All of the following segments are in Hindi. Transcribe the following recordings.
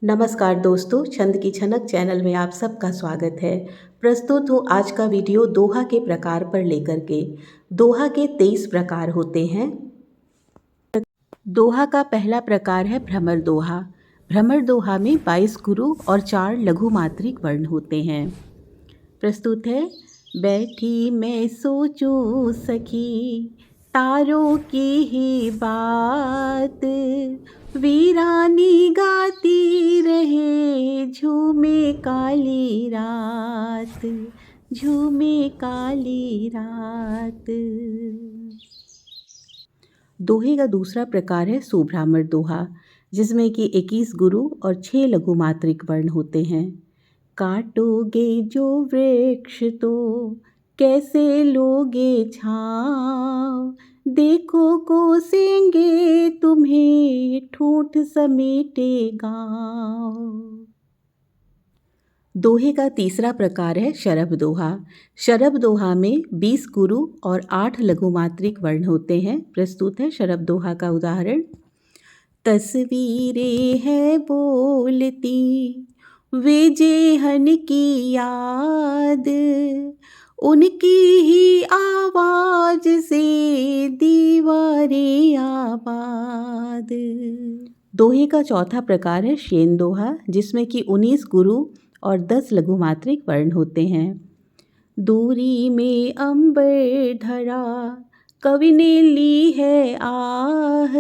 नमस्कार दोस्तों, छंद की छनक चैनल में आप सबका स्वागत है। प्रस्तुत हूँ आज का वीडियो दोहा के प्रकार पर लेकर के। दोहा के 23 प्रकार होते हैं। दोहा का पहला प्रकार है भ्रमर दोहा। भ्रमर दोहा में 22 गुरु और 4 लघु मात्रिक वर्ण होते हैं। प्रस्तुत है। बैठी मैं सोचूं सखी, तारों की ही बात, वीरानी गाती रहे, झूमे काली रात, झूमे काली रात। दोहे का दूसरा प्रकार है सुब्राह्मण दोहा, जिसमें कि 21 गुरु और 6 लघु मात्रिक वर्ण होते हैं। काटोगे जो वृक्ष तो कैसे लोगे छाँव, देखो कोसेंगे तुम्हें, ठूंठ समेटे गाँव। दोहे का तीसरा प्रकार है शरभ दोहा। शरभ दोहा में 20 गुरु और 8 लघु मात्रिक वर्ण होते हैं। प्रस्तुत है शरभ दोहा का उदाहरण। तस्वीरें हैं बोलती, वे जेहन की याद, उनकी ही आवाज से दीवारें आबाद। दोहे का चौथा प्रकार है शेन दोहा, जिसमें कि 19 गुरु और 10 लघु मात्रिक वर्ण होते हैं। दूरी में अंबर धरा, कवि ने ली है आह,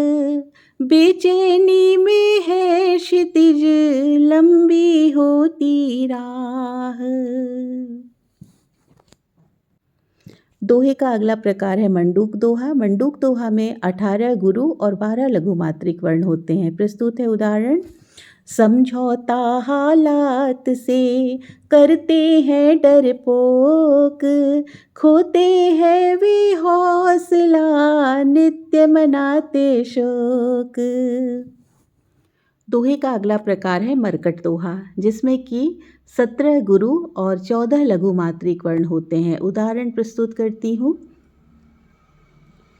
बेचैनी में है क्षितिज, लंबी होती राह। दोहे का अगला प्रकार है मंडूक दोहा। मंडूक दोहा में 18 गुरु और 12 लघु मात्रिक वर्ण होते हैं। प्रस्तुत है उदाहरण। समझौता हालात से करते हैं डरपोक, खोते हैं वे हौसला, नित्य मनाते शोक। दोहे का अगला प्रकार है मरकट दोहा, जिसमें कि 17 गुरु और 14 लघु मात्रिक वर्ण होते हैं। उदाहरण प्रस्तुत करती हूँ।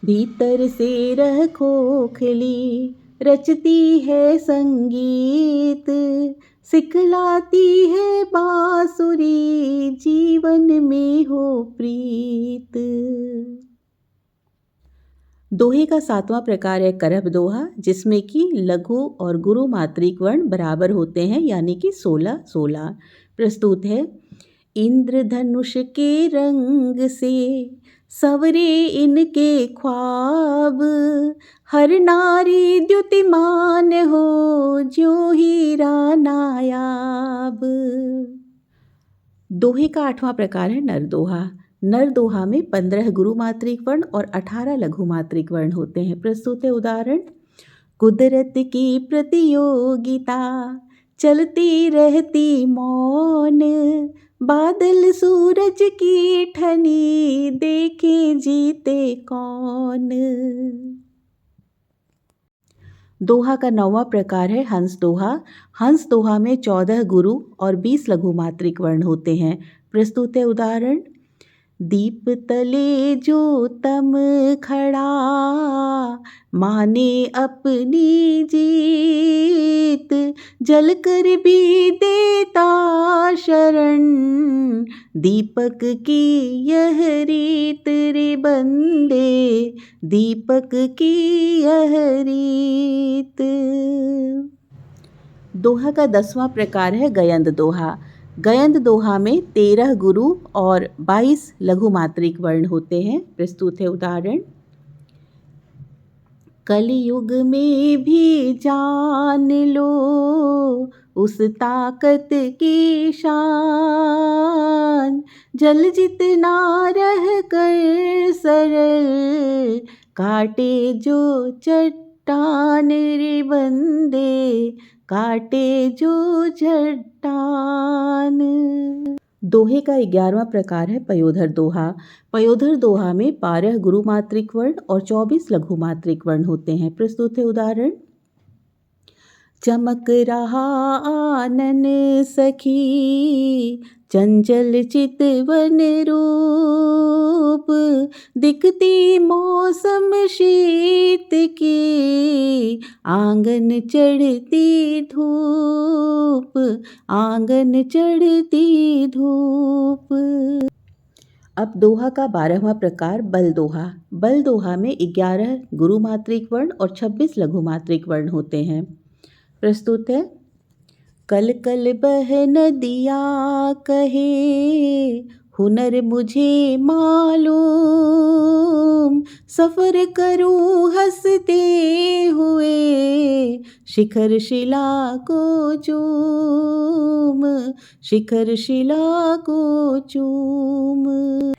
भीतर से रह खोखली, रचती है संगीत, सिखलाती है बांसुरी, जीवन में हो प्रीत। दोहे का 7वां प्रकार है करभ दोहा, जिसमें कि लघु और गुरु मात्रिक वर्ण बराबर होते हैं, यानी कि 16-16। प्रस्तुत है। इंद्रधनुष के रंग से सवरे इनके ख्वाब, हर नारी द्युतिमान हो, जो हीरा नायाब। दोहे का 8वां प्रकार है नर दोहा। नर दोहा में 15 गुरु मात्रिक वर्ण और 18 लघु मात्रिक वर्ण होते हैं। प्रस्तुत है उदाहरण। कुदरत की प्रतियोगिता, चलती रहती मौन, बादल सूरज की ठनी, देखे जीते कौन। दोहा का 9वां प्रकार है हंस दोहा। हंस दोहा में 14 गुरु और 20 लघु मात्रिक वर्ण होते हैं। प्रस्तुत है उदाहरण। दीप तले जो तम खड़ा, माने अपनी जीत, जलकर भी देता शरण, दीपक की यह रीत रे बंदे, दीपक की यह रीत। दोहा का 10वां प्रकार है गयंद दोहा। गयंद दोहा में 13 गुरु और 22 लघु मात्रिक वर्ण होते हैं। प्रस्तुत है उदाहरण। कलयुग में भी जान लो उस ताकत की शान, जल जितना रह कर सरल, काटे जो चट्टान रे बंदे, काटे जो चट्टान। दोहे का 11वां प्रकार है पयोधर दोहा। पयोधर दोहा में 12 गुरु मात्रिक वर्ण और 24 लघु मात्रिक वर्ण होते हैं। प्रस्तुत है उदाहरण। चमक रहा आनन सखी, चंचल चितवन रूप, दिखती मौसम शीत की, आंगन चढ़ती धूप, रूप, आंगन चढ़ती धूप। अब दोहा का 12वां प्रकार बल दोहा। बल दोहा में 11 गुरु मात्रिक वर्ण और 26 लघु मात्रिक वर्ण होते हैं। प्रस्तुत है। कल कल बह नदिया कहे, हुनर मुझे मालूम, सफर करूं हंसते हुए, शिखर शिला को चूम, शिखर शिला को चूम।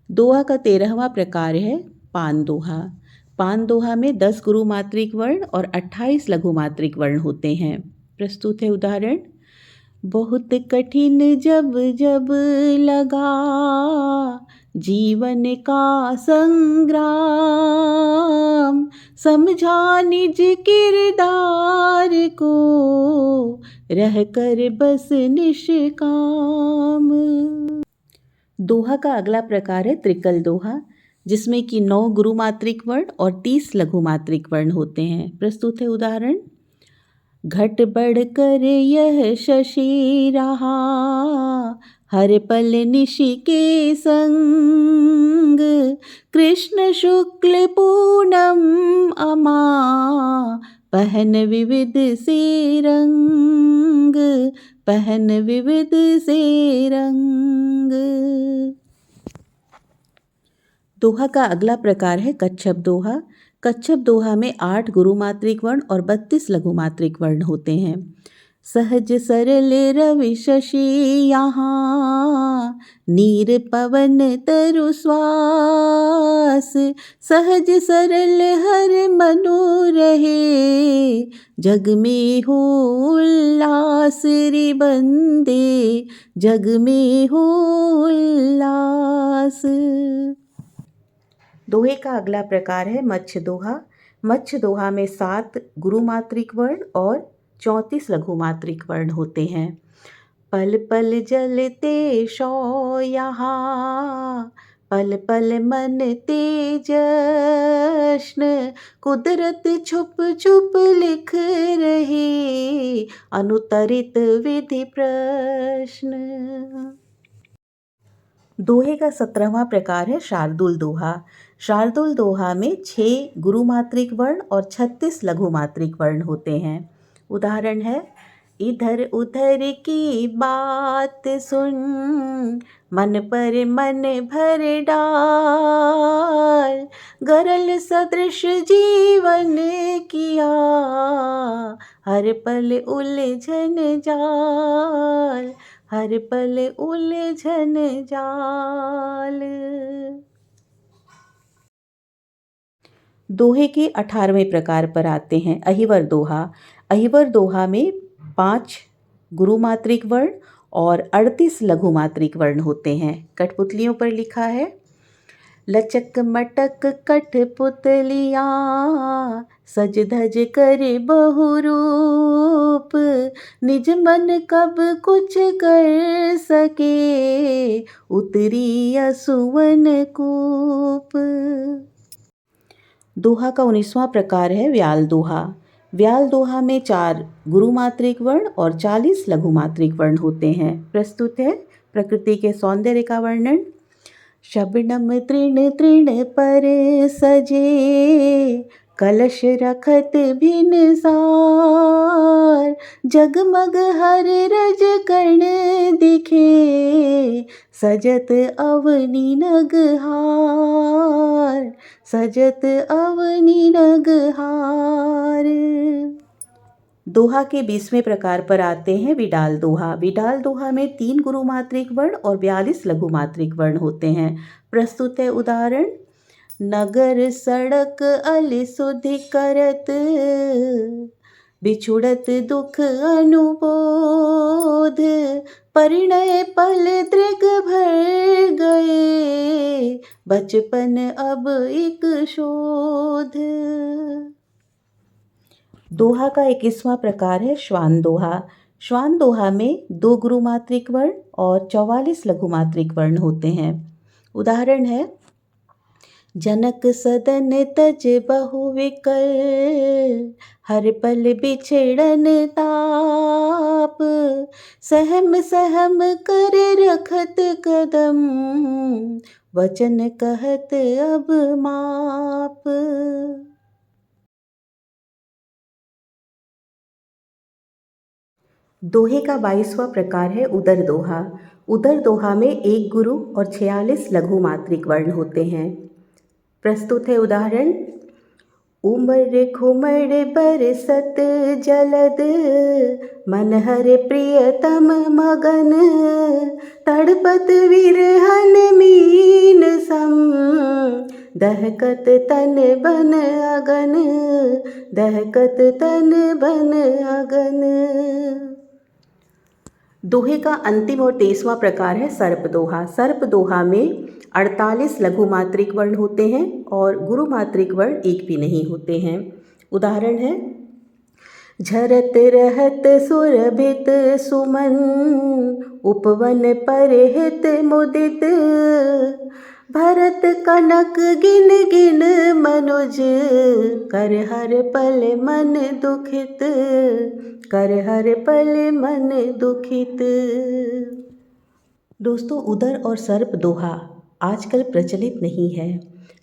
दोहा का 13वां प्रकार है पान दोहा। पान दोहा में 10 गुरु मात्रिक वर्ण और 28 लघु मात्रिक वर्ण होते हैं। प्रस्तुत है उदाहरण। बहुत कठिन जब जब लगा जीवन का संग्राम, समझा निज किरदार को, रह कर बस निष्काम। दोहा का अगला प्रकार है त्रिकल दोहा, जिसमें कि 9 गुरु मात्रिक वर्ण और 30 लघु मात्रिक वर्ण होते हैं। प्रस्तुत है उदाहरण। घट बढ़ कर यह शशि रहा, हर पल निशि के संग, कृष्ण शुक्ल पूनम अमा, पहन विविध से रंग, पहन विविध से रंग। दोहा का अगला प्रकार है कच्छप दोहा। कच्छप दोहा में 8 गुरु मात्रिक वर्ण और 32 लघु मात्रिक वर्ण होते हैं। सहज सरल रवि शशि यहाँ, नीर पवन तरु श्वास, सहज सरल हर मनु रहे, जग में हो उल्लास रे बंदे, जग में हो उल्लास। दोहे का अगला प्रकार है मत्स्य दोहा। मत्स्य दोहा में 7 गुरु मात्रिक वर्ण और 34 लघु मात्रिक वर्ण होते हैं। पल पल जलते शौ यहाँ, पल पल मन ते जश्न, कुदरत छुप छुप लिख रही, अनुतरित विधि प्रश्न। दोहे का 17वां प्रकार है शार्दूल दोहा। शार्दूल दोहा में 6 गुरु मात्रिक वर्ण और 36 लघु मात्रिक वर्ण होते हैं। उदाहरण है। इधर उधर की बात सुन, मन पर मन भर डाल, गरल सदृश जीवन किया, हर पल उलझन जाल, हर पल उलझन जाल। दोहे के 18वें प्रकार पर आते हैं अहिवर दोहा। अहिवर दोहा में 5 गुरु मात्रिक वर्ण और 38 लघु मात्रिक वर्ण होते हैं। कठपुतलियों पर लिखा है। लचक मटक कठपुतलियाँ, सज धज कर बहुरूप, निज मन कब कुछ कर सके, उतरी असुवन कूप। दोहा का 19वां प्रकार है व्याल दोहा। व्याल दोहा में 4 गुरु मात्रिक वर्ण और 40 लघु मात्रिक वर्ण होते हैं। प्रस्तुत है प्रकृति के सौंदर्य का वर्णन। शबनम तृण तृण पर सजे, कलश रखत भिन सार, जगमग हर रज कण दिखे, सजत अवनी नगहार, सजत अवनी नगहार। दोहा के 20वें प्रकार पर आते हैं विडाल दोहा। विडाल दोहा में 3 गुरु मात्रिक वर्ण और 42 लघु मात्रिक वर्ण होते हैं। प्रस्तुत है उदाहरण। नगर सड़क अल सुधि करत, बिछुड़त दुख अनुबोध, परिणय पल दृग भर गए, बचपन अब एक शोध। दोहा का 21वां प्रकार है श्वान दोहा। श्वान दोहा में 2 गुरु मात्रिक वर्ण और 44 लघु मात्रिक वर्ण होते हैं। उदाहरण है। जनक सदन तज बहु विकल, हर पल बिछड़न ताप, सहम सहम कर रखत कदम, वचन कहत अब माप। दोहे का 22वां प्रकार है उदर दोहा। उदर दोहा में एक गुरु और 46 लघु मात्रिक वर्ण होते हैं। प्रस्तुत है उदाहरण। उमड़ घुमड़ बरसत जलद, मन हर प्रियतम मगन, तड़पत विरहन मीन सम, दहकत तन बन अगन, दहकत तन बन अगन। दोहे का अंतिम और 23वां प्रकार है सर्प दोहा। सर्प दोहा में 48 लघु मात्रिक वर्ण होते हैं और गुरु मात्रिक वर्ण एक भी नहीं होते हैं। उदाहरण है। झरत रहत सुरभित सुमन, उपवन परहित मुदित, भरत कनक गिन गिन मनुज, कर हर पल मन दुखित, कर हर पल मन दुखित। दोस्तों, उदर और सर्प दोहा आजकल प्रचलित नहीं है।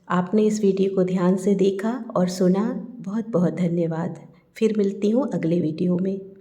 आपने इस वीडियो को ध्यान से देखा और सुना, बहुत बहुत धन्यवाद। फिर मिलती हूँ अगले वीडियो में।